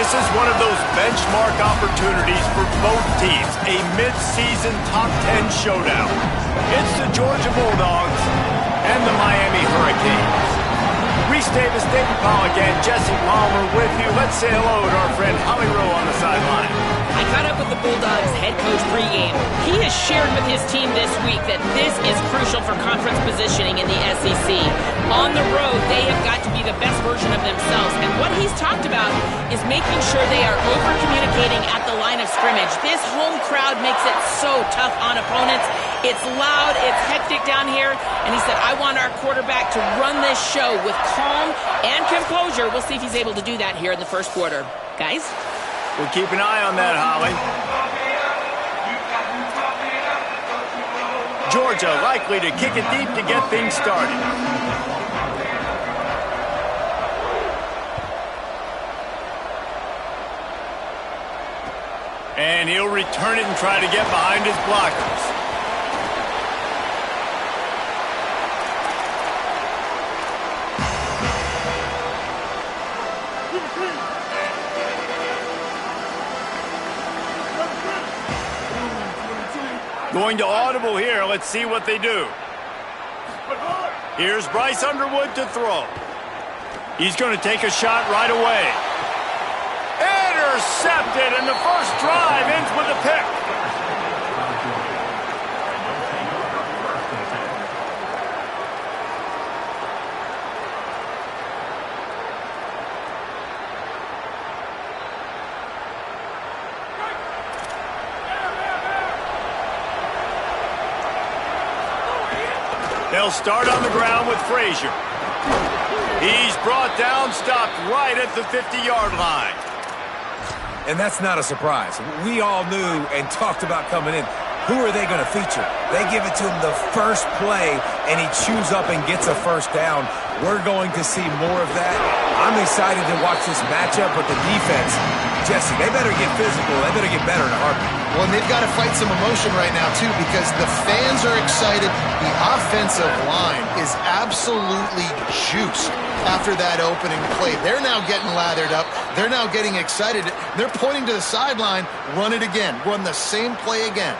This is one of those benchmark opportunities for both teams, a mid-season top 10 showdown. It's the Georgia Bulldogs and the Miami Hurricanes. Reese Davis, David Pollock, and Jesse Palmer with you. Let's say hello to our friend Holly Rowe on the sideline. I caught up with the Bulldogs head coach pregame. He has shared with his team this week that this is crucial for conference positioning in the SEC. On the road, they have got to be the best version of themselves. And what he's talked about is making sure they are over-communicating at the line of scrimmage. This home crowd makes it so tough on opponents. It's loud, it's hectic down here. And he said, I want our quarterback to run this show with calm and composure. We'll see if he's able to do that here in the first quarter. Guys? We'll keep an eye on that, Holly. Georgia likely to kick it deep to get things started. And he'll return it and try to get behind his blockers. Going to audible here. Let's see what they do. Here's Bryce Underwood to throw. He's going to take a shot right away. Intercepted, and the first drive ends with a pick. They'll start on the ground with Frazier. He's brought down, stopped right at the 50-yard line. And that's not a surprise. We all knew and talked about coming in. Who are they going to feature? They give it to him the first play, and he chews up and gets a first down. We're going to see more of that. I'm excited to watch this matchup with the defense. Jesse, they better get physical. They better get better in a heartbeat. Well, and they've got to fight some emotion right now, too, because the fans are excited. The offensive line is absolutely juiced after that opening play. They're now getting lathered up. They're now getting excited. They're pointing to the sideline. Run it again. Run the same play again.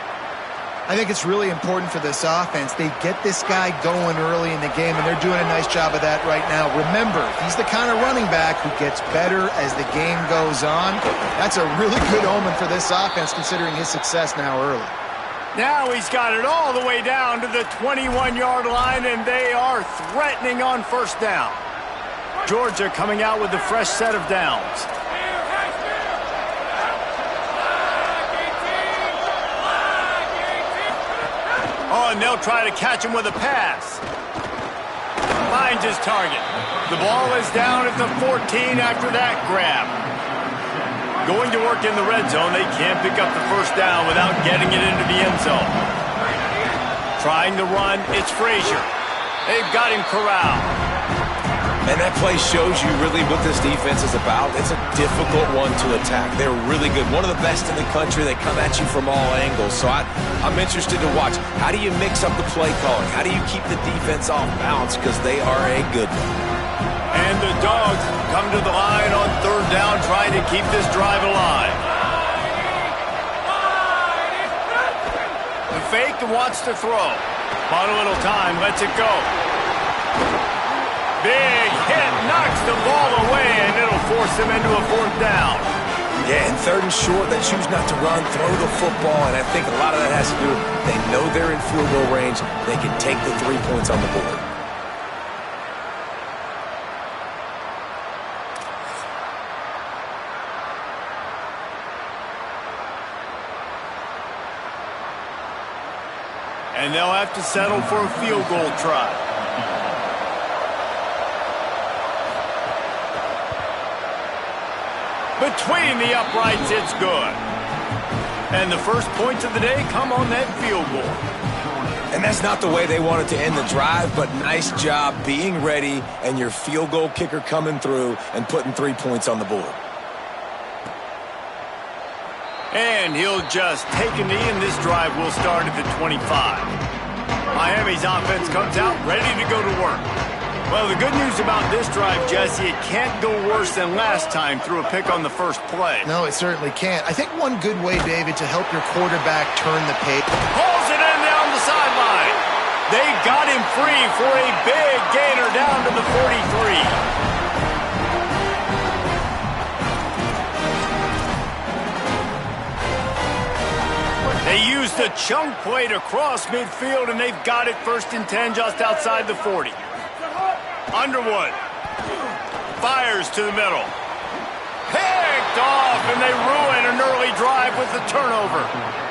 I think it's really important for this offense. They get this guy going early in the game, and they're doing a nice job of that right now. Remember, he's the kind of running back who gets better as the game goes on. That's a really good omen for this offense, considering his success now early. Now he's got it all the way down to the 21-yard line, and they are threatening on first down. Georgia coming out with a fresh set of downs. Oh, and they'll try to catch him with a pass. Finds his target. The ball is down at the 14 after that grab. Going to work in the red zone. They can't pick up the first down without getting it into the end zone. Trying to run, it's Frazier. They've got him corralled. And that play shows you really what this defense is about. It's a difficult one to attack. They're really good. One of the best in the country. They come at you from all angles. So I'm interested to watch. How do you mix up the play calling? How do you keep the defense off balance? Because they are a good one. And the Dogs come to the line on third down, trying to keep this drive alive. The fake wants to throw. Bought a little time, lets it go. Big hit, knocks the ball away, and it'll force him into a fourth down. Yeah, and third and short, they choose not to run, throw the football, and I think a lot of that has to do with they know they're in field goal range. They can take the 3 points on the board. And they'll have to settle for a field goal try. Between the uprights, it's good. And the first points of the day come on that field goal. And that's not the way they wanted to end the drive, but nice job being ready and your field goal kicker coming through and putting 3 points on the board. And he'll just take a knee, and this drive will start at the 25. Miami's offense comes out ready to go to work. Well, the good news about this drive, Jesse, it can't go worse than last time through a pick on the first play. No, it certainly can't. I think one good way, David, to help your quarterback turn the page. Pulls it in down the sideline. They got him free for a big gainer down to the 43. They used a chunk play to cross midfield, and they've got it 1st and 10 just outside the 40. Underwood fires to the middle. Picked off, and they ruin an early drive with the turnover.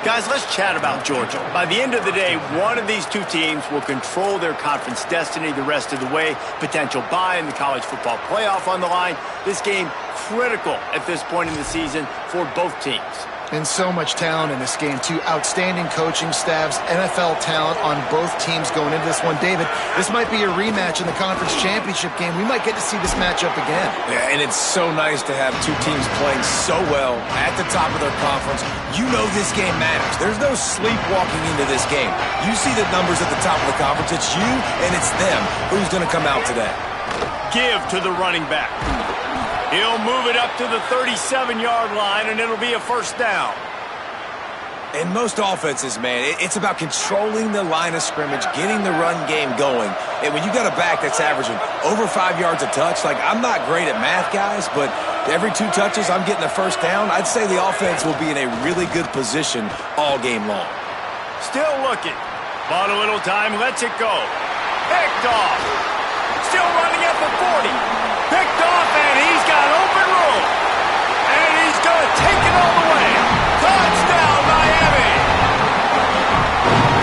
Guys, let's chat about Georgia. By the end of the day, one of these two teams will control their conference destiny the rest of the way. Potential bye in the college football playoff on the line. This game critical at this point in the season for both teams. And so much talent in this game, too. Outstanding coaching staffs, NFL talent on both teams going into this one. David, this might be a rematch in the conference championship game. We might get to see this matchup again. Yeah, and it's so nice to have two teams playing so well at the top of their conference. You know this game matters. There's no sleepwalking into this game. You see the numbers at the top of the conference. It's you and it's them. Who's going to come out today? Give to the running back. He'll move it up to the 37-yard line, and it'll be a 1st down. In most offenses, man, it's about controlling the line of scrimmage, getting the run game going. And when you got a back that's averaging over 5 yards a touch, like, I'm not great at math, guys, but every 2 touches, I'm getting a 1st down. I'd say the offense will be in a really good position all game long. Still looking. Bought a little time, lets it go. Picked off. Still running at the 40. Picked off, and he's got open room. And he's going to take it all the way. Touchdown, Miami.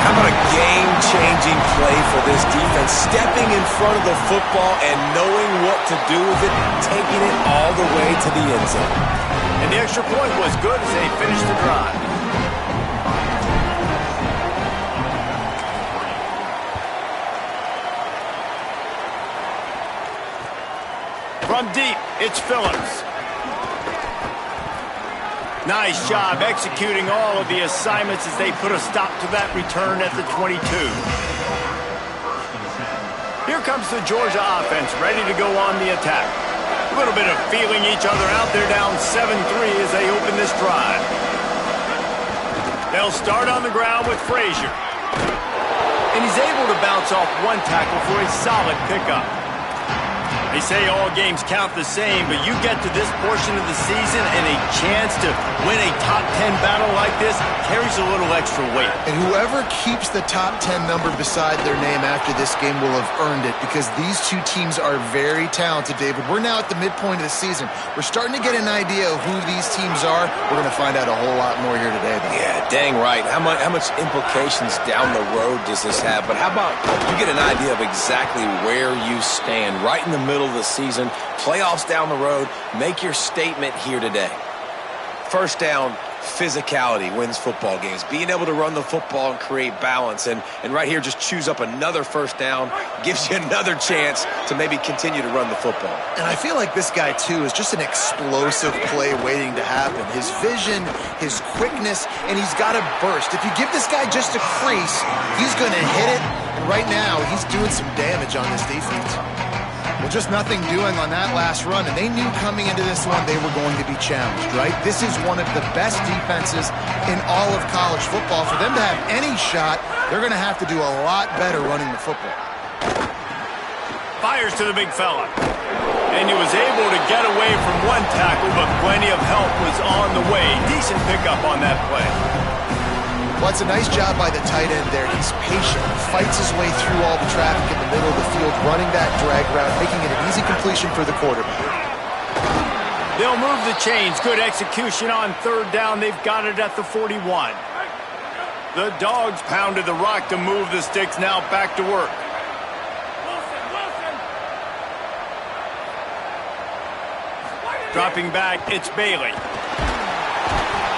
How about a game-changing play for this defense? Stepping in front of the football and knowing what to do with it, taking it all the way to the end zone. And the extra point was good as they finished the drive. From deep, it's Phillips. Nice job executing all of the assignments as they put a stop to that return at the 22. Here comes the Georgia offense, ready to go on the attack. A little bit of feeling each other out. They're down 7-3 as they open this drive. They'll start on the ground with Frazier. And he's able to bounce off one tackle for a solid pickup. They say all games count the same, but you get to this portion of the season and a chance to win a top 10 battle like this carries a little extra weight. And whoever keeps the top 10 number beside their name after this game will have earned it, because these two teams are very talented, David. We're now at the midpoint of the season. We're starting to get an idea of who these teams are. We're going to find out a whole lot more here today, though. Yeah, dang right. How much implications down the road does this have? But how about you get an idea of exactly where you stand right in the middle of the season, playoffs down the road, make your statement here today. 1st down, physicality wins football games. Being able to run the football and create balance. And right here, just choose up another 1st down, gives you another chance to maybe continue to run the football. And I feel like this guy, too, is just an explosive play waiting to happen. His vision, his quickness, and he's got a burst. If you give this guy just a crease, he's going to hit it. And right now, he's doing some damage on this defense. Well, just nothing doing on that last run, and they knew coming into this one they were going to be challenged, right? This is one of the best defenses in all of college football. For them to have any shot, they're going to have to do a lot better running the football. Fires to the big fella. And he was able to get away from one tackle, but plenty of help was on the way. Decent pickup on that play. Well, it's a nice job by the tight end there. He's patient, fights his way through all the traffic in the middle of the field, running that drag route, making it an easy completion for the quarterback. They'll move the chains. Good execution on 3rd down. They've got it at the 41. The Dogs pounded the rock to move the sticks. Now back to work. Dropping back, it's Bailey.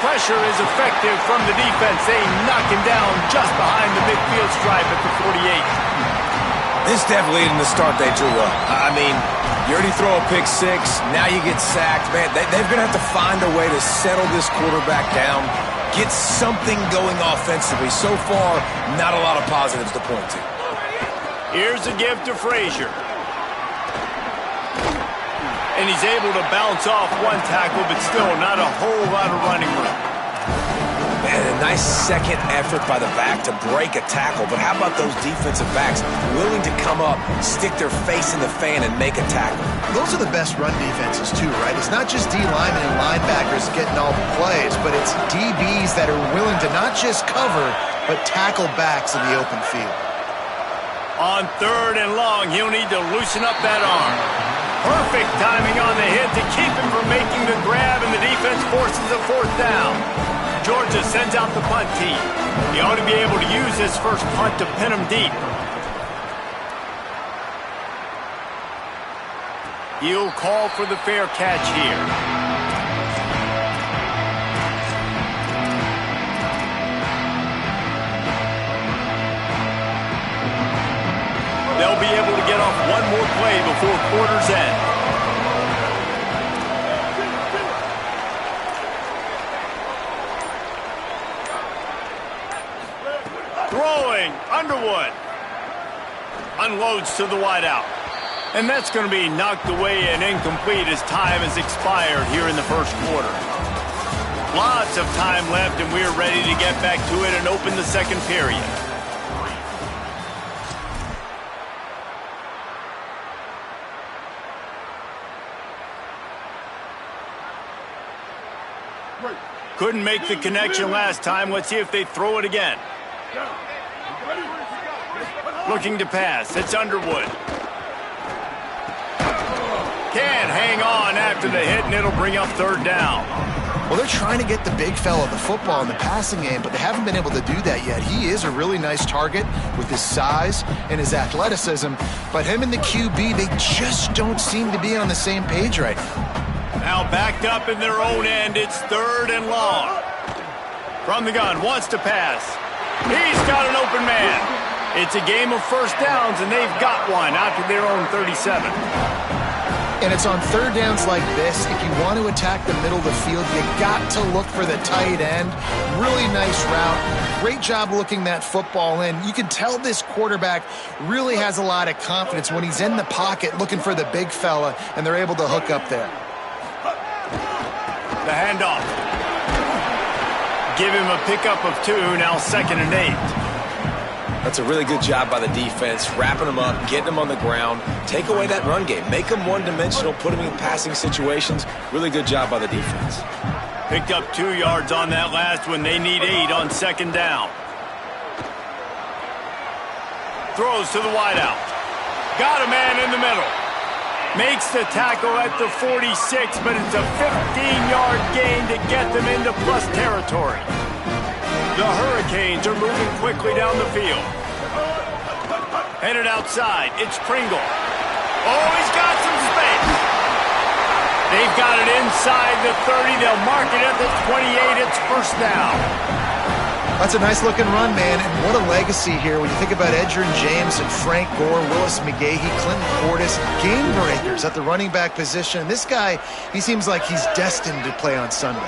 Pressure is effective from the defense. They knock him down just behind the midfield stripe at the 48. This definitely isn't the start they drew up. I mean, you already throw a pick 6, now you get sacked. Man, they're going to have to find a way to settle this quarterback down, get something going offensively. So far, not a lot of positives to point to. Here's a give to Frazier. And he's able to bounce off one tackle, but still not a whole lot of running room. And a nice second effort by the back to break a tackle. But how about those defensive backs willing to come up, stick their face in the fan, and make a tackle? Those are the best run defenses, too, right? It's not just D linemen and linebackers getting all the plays, but it's DBs that are willing to not just cover, but tackle backs in the open field. On 3rd and long, he'll need to loosen up that arm. Perfect timing on the hit to keep him from making the grab, and the defense forces a 4th down. Georgia sends out the punt team. He ought to be able to use his first punt to pin him deep. He'll call for the fair catch here. They'll be able to get off one more play before quarter's end. Throwing, Underwood. Unloads to the wideout. And that's going to be knocked away and incomplete as time has expired here in the first quarter. Lots of time left, and we're ready to get back to it and open the second period. Couldn't make the connection last time. Let's see if they throw it again. Looking to pass. It's Underwood. Can't hang on after the hit, and it'll bring up 3rd down. Well, they're trying to get the big fella the football in the passing game, but they haven't been able to do that yet. He is a really nice target with his size and his athleticism, but him and the QB, they just don't seem to be on the same page right now. Now backed up in their own end, it's 3rd and long. From the gun, wants to pass. He's got an open man. It's a game of first downs, and they've got one after their own 37. And it's on 3rd downs like this. If you want to attack the middle of the field, you got to look for the tight end. Really nice route. Great job looking that football in. You can tell this quarterback really has a lot of confidence when he's in the pocket looking for the big fella, and they're able to hook up there. The handoff. Give him a pickup of 2, now 2nd and 8. That's a really good job by the defense, wrapping them up, getting them on the ground, take away that run game, make them one-dimensional, put them in passing situations. Really good job by the defense. Picked up 2 yards on that last one. They need 8 on 2nd down. Throws to the wideout. Got a man in the middle. Makes the tackle at the 46, but it's a 15-yard gain to get them into plus territory. The Hurricanes are moving quickly down the field. Headed outside, it's Pringle. Oh, he's got some space. They've got it inside the 30. They'll mark it at the 28. It's 1st down. That's a nice-looking run, man, and what a legacy here when you think about Edgerrin James and Frank Gore, Willis McGahee, Clinton Portis, game breakers at the running back position. This guy, he seems like he's destined to play on Sunday.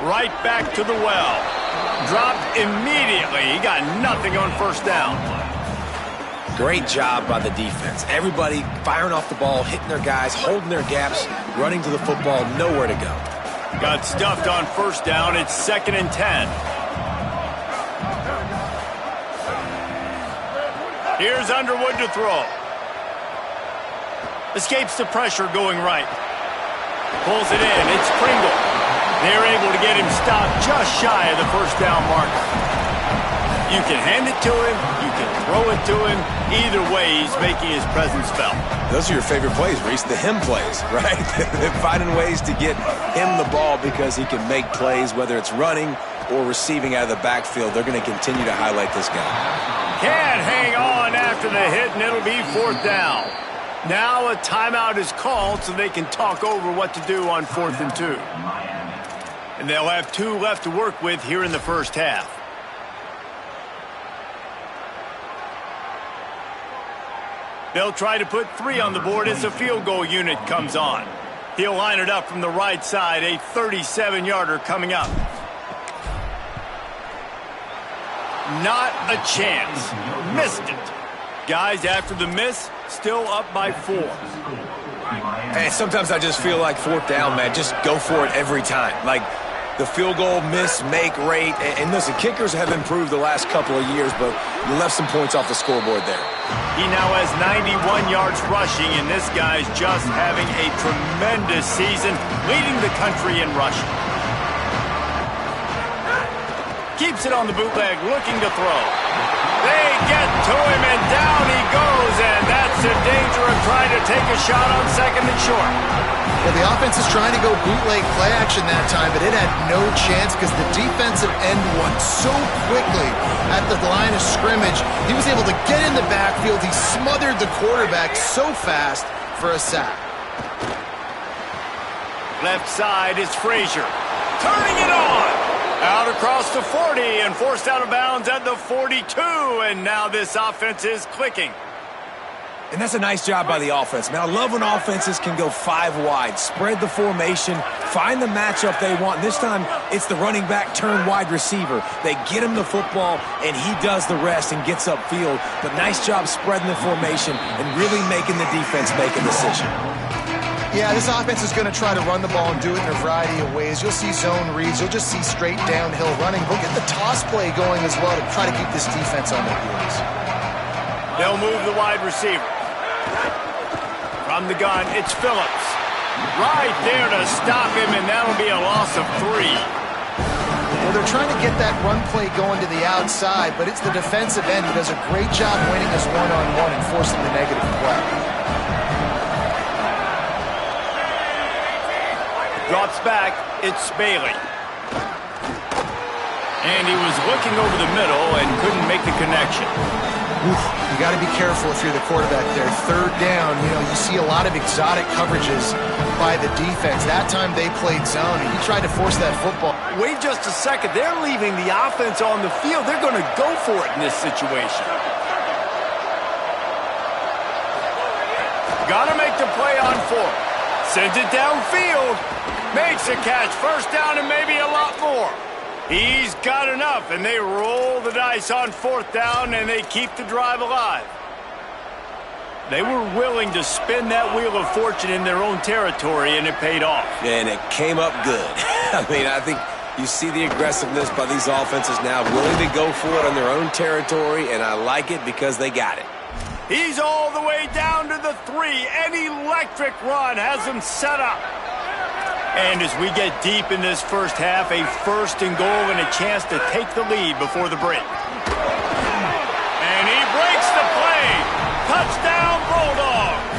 Right back to the well. Dropped immediately. He got nothing on 1st down. Great job by the defense. Everybody firing off the ball, hitting their guys, holding their gaps, running to the football, nowhere to go. Got stuffed on 1st down. It's 2nd and 10. Here's Underwood to throw. Escapes the pressure going right. Pulls it in. It's Pringle. They're able to get him stopped just shy of the 1st down marker. You can hand it to him. You can throw it to him. Either way, he's making his presence felt. Those are your favorite plays, Reese, the him plays, right? They're finding ways to get him the ball because he can make plays, whether it's running or receiving out of the backfield. They're going to continue to highlight this guy. Can't hang on after the hit, and it'll be 4th down. Now a timeout is called so they can talk over what to do on 4th and 2. And they'll have 2 left to work with here in the first half. They'll try to put 3 on the board as the field goal unit comes on. He'll line it up from the right side, a 37-yarder coming up. Not a chance. Missed it. Guys, after the miss, still up by 4. And sometimes I just feel like fourth down, man, just go for it every time. Like the field goal miss, make rate. And listen, kickers have improved the last couple of years, but you left some points off the scoreboard there. He now has 91 yards rushing, and this guy's just having a tremendous season, leading the country in rushing. Keeps it on the bootleg, looking to throw. They get to him, and down he goes, and that's the danger of trying to take a shot on second and short. Well, the offense is trying to go bootleg play action that time, but it had no chance because the defensive end won so quickly at the line of scrimmage. He was able to get in the backfield. He smothered the quarterback so fast for a sack. Left side is Frazier. Turning it on. Out across the 40 and forced out of bounds at the 42. And now this offense is clicking. And that's a nice job by the offense. Man, I love when offenses can go 5 wide, spread the formation, find the matchup they want. This time, it's the running back turn wide receiver. They get him the football, and he does the rest and gets upfield. But nice job spreading the formation and really making the defense make a decision. Yeah, this offense is going to try to run the ball and do it in a variety of ways. You'll see zone reads. You'll just see straight downhill running. We'll get the toss play going as well to try to keep this defense on their heels. They'll move the wide receiver. From the gun, it's Phillips. Right there to stop him, and that'll be a loss of 3. Well, they're trying to get that run play going to the outside, but it's the defensive end who does a great job winning his one-on-one and forcing the negative play. Drops back, it's Bailey. And he was looking over the middle and couldn't make the connection. Oof, you got to be careful if you're the quarterback there. Third down, you see a lot of exotic coverages by the defense. That time they played zone, and he tried to force that football. Wait just a second. They're leaving the offense on the field. They're going to go for it in this situation. Got to make the play on 4. Sends it downfield. Makes a catch. First down and maybe a lot more. He's got enough, and they roll the dice on 4th down, and they keep the drive alive. They were willing to spin that wheel of fortune in their own territory, and it paid off. And it came up good. I mean, I think you see the aggressiveness by these offenses now, willing to go for it on their own territory, and I like it because they got it. He's all the way down to the 3. An electric run has him set up. And as we get deep in this first half, a 1st and goal and a chance to take the lead before the break. And he breaks the play. Touchdown, Bulldogs.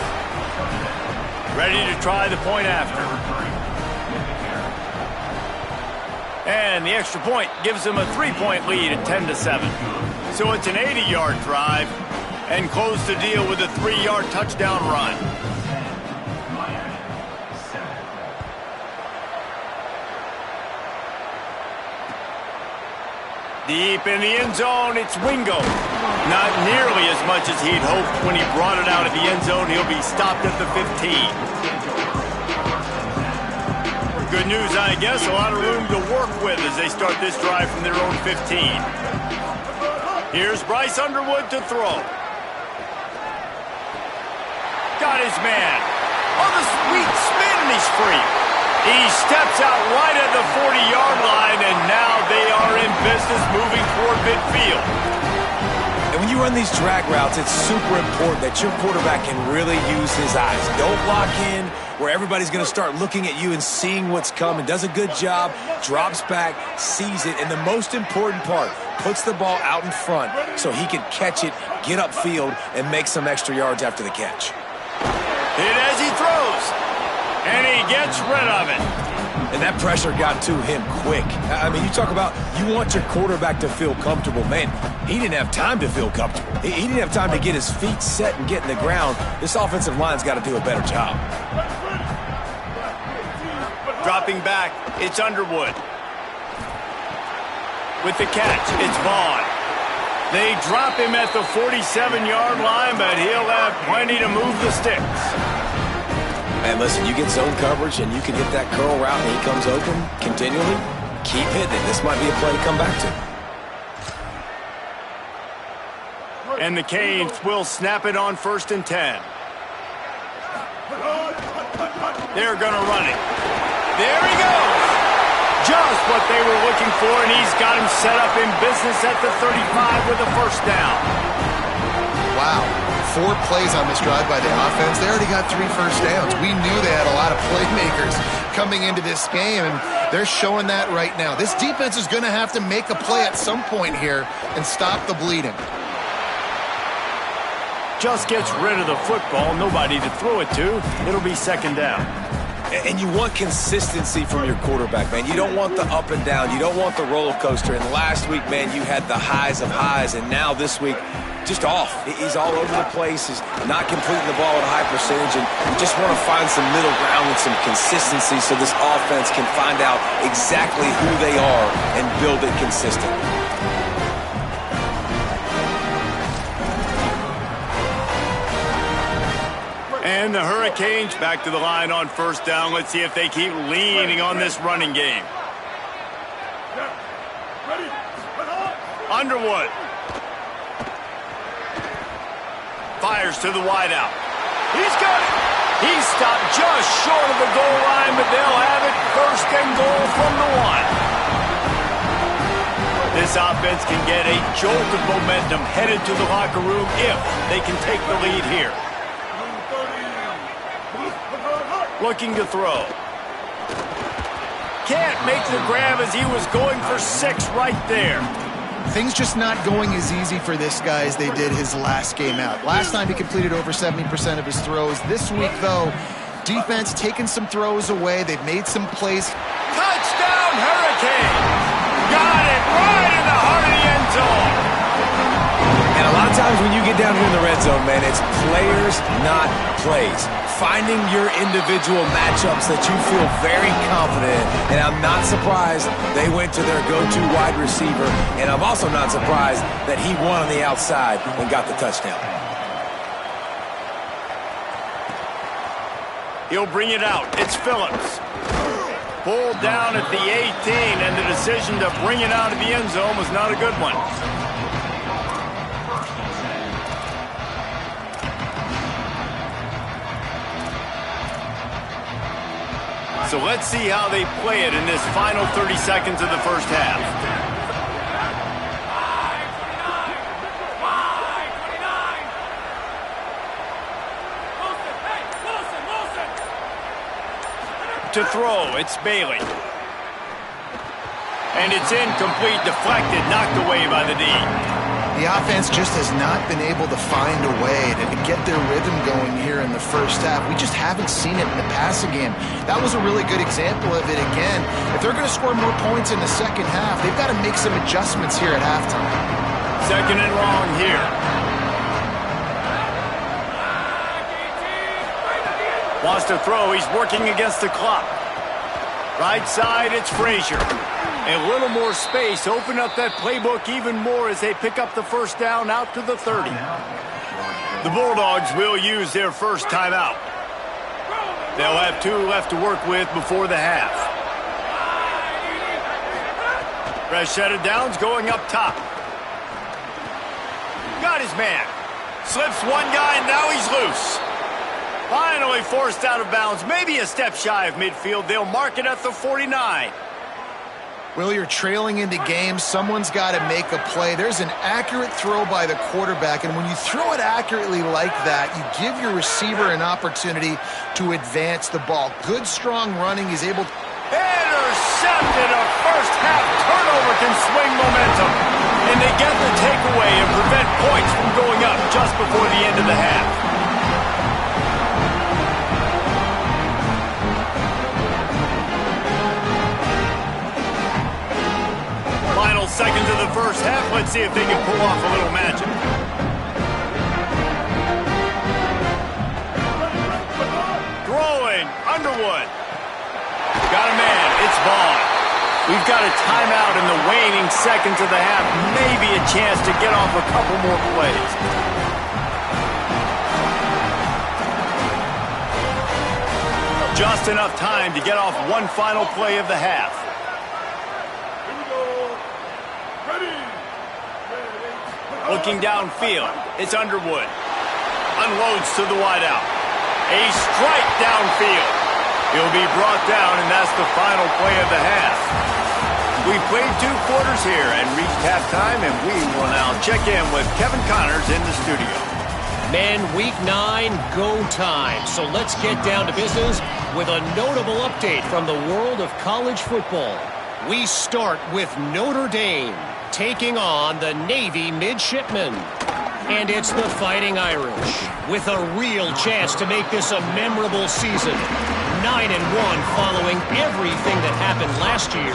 Ready to try the point after. And the extra point gives them a 3-point lead at 10-7. So it's an 80-yard drive and close the deal with a 3-yard touchdown run. Deep in the end zone, it's Wingo. Not nearly as much as he'd hoped when he brought it out of the end zone. He'll be stopped at the 15. Good news, I guess. A lot of room to work with as they start this drive from their own 15. Here's Bryce Underwood to throw. Got his man. On the sweet spin, and he's free. He steps out right at the 40-yard line, and now they are in business moving toward midfield. And when you run these drag routes, it's super important that your quarterback can really use his eyes. Don't lock in where everybody's going to start looking at you and seeing what's coming. Does a good job, drops back, sees it, and the most important part, puts the ball out in front so he can catch it, get upfield, and make some extra yards after the catch. Hit as he throws. And he gets rid of it. And that pressure got to him quick. I mean, you talk about you want your quarterback to feel comfortable. Man, he didn't have time to feel comfortable. He didn't have time to get his feet set and get in the ground. This offensive line's got to do a better job. Dropping back, it's Underwood. With the catch, it's Vaughn. They drop him at the 47-yard line, but he'll have plenty to move the sticks. And listen, you get zone coverage and you can hit that curl route and he comes open continually. Keep hitting it. This might be a play to come back to. And the Canes will snap it on 1st and 10. They're going to run it. There he goes. Just what they were looking for, and he's got him set up in business at the 35 with a 1st down. Wow. 4 plays on this drive by the offense. They already got 3 first downs. We knew they had a lot of playmakers coming into this game, and they're showing that right now. This defense is going to have to make a play at some point here and stop the bleeding. Just gets rid of the football, nobody to throw it to. It'll be 2nd down. And you want consistency from your quarterback, man. You don't want the up and down. You don't want the roller coaster. And last week, man, you had the highs of highs, and now this week, just off. He's all over the place. He's not completing the ball at a high percentage, and you just want to find some middle ground and some consistency so this offense can find out exactly who they are and build it consistent. And the Hurricanes back to the line on 1st down. Let's see if they keep leaning on this running game. Underwood. Fires to the wideout. He's got it. He's stopped just short of the goal line, but they'll have it 1st and goal from the 1. This offense can get a jolt of momentum headed to the locker room if they can take the lead here. Looking to throw. Can't make the grab as he was going for 6 right there. Things just not going as easy for this guy as they did his last game out. Last time he completed over 70% of his throws. This week, though, defense taking some throws away. They've made some plays. Touchdown, Hurricane! Got it right in the heart of the end zone. And a lot of times when you get down here in the red zone, man, it's players, not plays. Finding your individual matchups that you feel very confident in. And I'm not surprised they went to their go-to wide receiver. And I'm also not surprised that he won on the outside and got the touchdown. He'll bring it out. It's Phillips. Pulled down at the 18, and the decision to bring it out of the end zone was not a good one. So let's see how they play it in this final 30 seconds of the 1st half. To throw, it's Bailey. And it's incomplete, deflected, knocked away by the D. The offense just has not been able to find a way to get their rhythm going here in the 1st half. We just haven't seen it in the passing game. That was a really good example of it again. If they're going to score more points in the 2nd half, they've got to make some adjustments here at halftime. 2nd and long here. Wants to throw. He's working against the clock. Right side, it's Frazier. A little more space. Open up that playbook even more as they pick up the 1st down out to the 30. The Bulldogs will use their 1st timeout. They'll have 2 left to work with before the half. Fresh set of downs going up top. Got his man. Slips one guy, and now he's loose. Finally forced out of bounds. Maybe a step shy of midfield. They'll mark it at the 49. Well, you're trailing into games. Someone's got to make a play. There's an accurate throw by the quarterback, and when you throw it accurately like that, you give your receiver an opportunity to advance the ball. Good, strong running. He's able to... Intercepted. A 1st half turnover can swing momentum. And they get the takeaway and prevent points from going up just before the end of the half. Final seconds of the 1st half. Let's see if they can pull off a little magic. Throwing. Underwood. Got a man. It's Vaughn. We've got a timeout in the waning seconds of the half. Maybe a chance to get off a couple more plays. Just enough time to get off one final play of the half. Looking downfield. It's Underwood. Unloads to the wideout. A strike downfield. He'll be brought down, and that's the final play of the half. We've played 2 quarters here and reached halftime, and we will now check in with Kevin Connors in the studio. Men, week 9, go time. So let's get down to business with a notable update from the world of college football. We start with Notre Dame taking on the Navy Midshipmen. And it's the Fighting Irish with a real chance to make this a memorable season. 9-1 following everything that happened last year.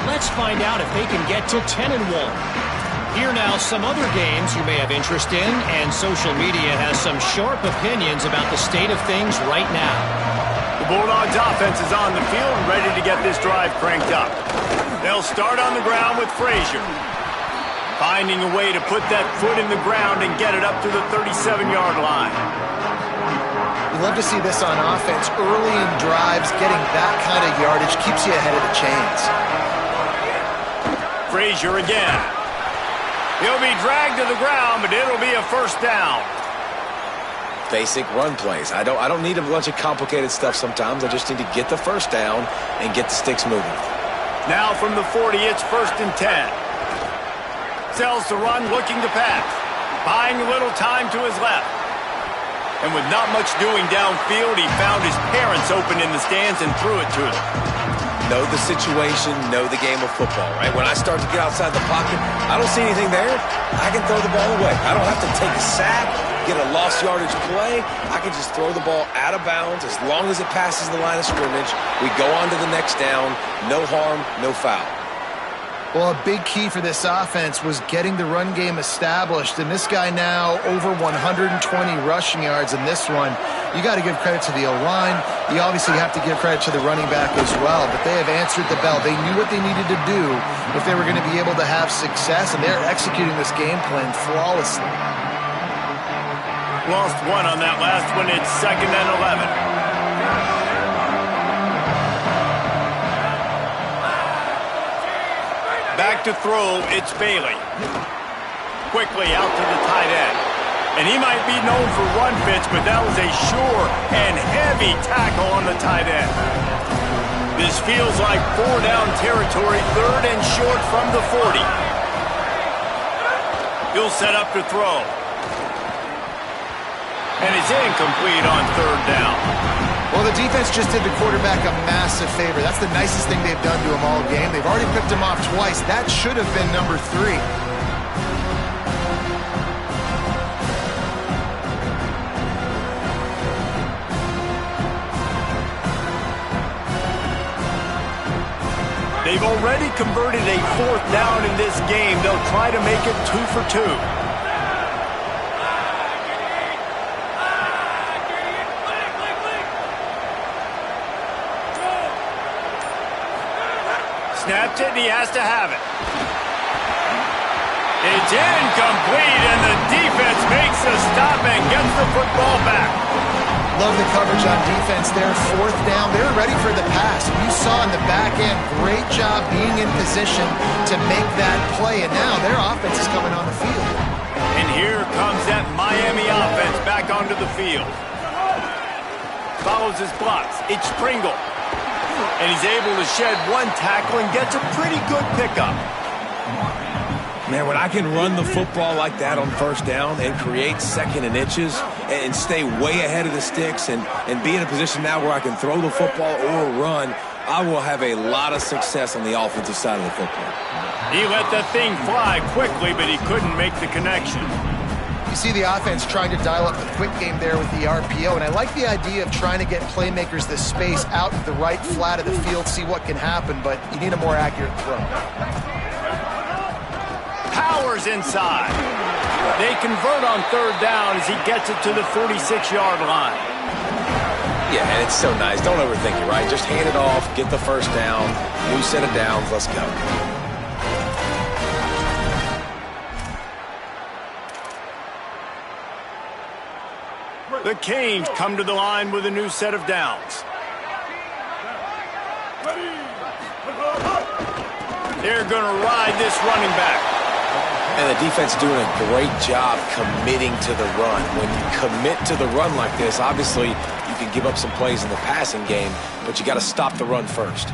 Let's find out if they can get to 10-1. Here now some other games you may have interest in, and social media has some sharp opinions about the state of things right now. The Bulldogs offense is on the field and ready to get this drive cranked up. They'll start on the ground with Frazier. Finding a way to put that foot in the ground and get it up to the 37-yard line. You love to see this on offense. Early in drives, getting that kind of yardage keeps you ahead of the chains. Frazier again. He'll be dragged to the ground, but it'll be a first down. Basic run plays. I don't need a bunch of complicated stuff sometimes. I just need to get the first down and get the sticks moving. Now from the 40, it's 1st and 10. Sells to run, looking to pass. Buying a little time to his left. And with not much doing downfield, he found his parents open in the stands and threw it to them. Know the situation, know the game of football, right? When I start to get outside the pocket, I don't see anything there, I can throw the ball away. I don't have to take a sack, get a lost yardage play. I can just throw the ball out of bounds. As long as it passes the line of scrimmage, we go on to the next down. No harm, no foul. Well, a big key for this offense was getting the run game established, and this guy now over 120 rushing yards in this one. You got to give credit to the O-line. You obviously have to give credit to the running back as well, but they have answered the bell. They knew what they needed to do if they were going to be able to have success, and they're executing this game plan flawlessly. Lost one on that last one. It's 2nd and 11. Back to throw, it's Bailey. Quickly out to the tight end. And he might be known for run fits, but that was a sure and heavy tackle on the tight end. This feels like 4-down territory, 3rd and short from the 40. He'll set up to throw. And it's incomplete on 3rd down. Well, the defense just did the quarterback a massive favor. That's the nicest thing they've done to him all game. They've already picked him off twice. That should have been number 3. They've already converted a 4th down in this game. They'll try to make it 2 for 2. Snapped it, and he has to have it. It's incomplete, and the defense makes a stop and gets the football back. Love the coverage on defense there. 4th down. They were ready for the pass. You saw in the back end, great job being in position to make that play, and now their offense is coming on the field. And here comes that Miami offense back onto the field. Follows his blocks. It's Pringle. And he's able to shed one tackle and gets a pretty good pickup. Man, when I can run the football like that on 1st down and create 2nd and inches and stay way ahead of the sticks and be in a position now where I can throw the football or run, I will have a lot of success on the offensive side of the football. He let that thing fly quickly, but he couldn't make the connection. You see the offense trying to dial up the quick game there with the RPO, and I like the idea of trying to get playmakers the space out to the right flat of the field, see what can happen, but you need a more accurate throw. Powers inside. They convert on 3rd down as he gets it to the 46-yard line. Yeah, and it's so nice. Don't overthink it, right? Just hand it off, get the 1st down, new set of downs, let's go. The Canes come to the line with a new set of downs. They're going to ride this running back. And the defense doing a great job committing to the run. When you commit to the run like this, obviously you can give up some plays in the passing game, but you got to stop the run first.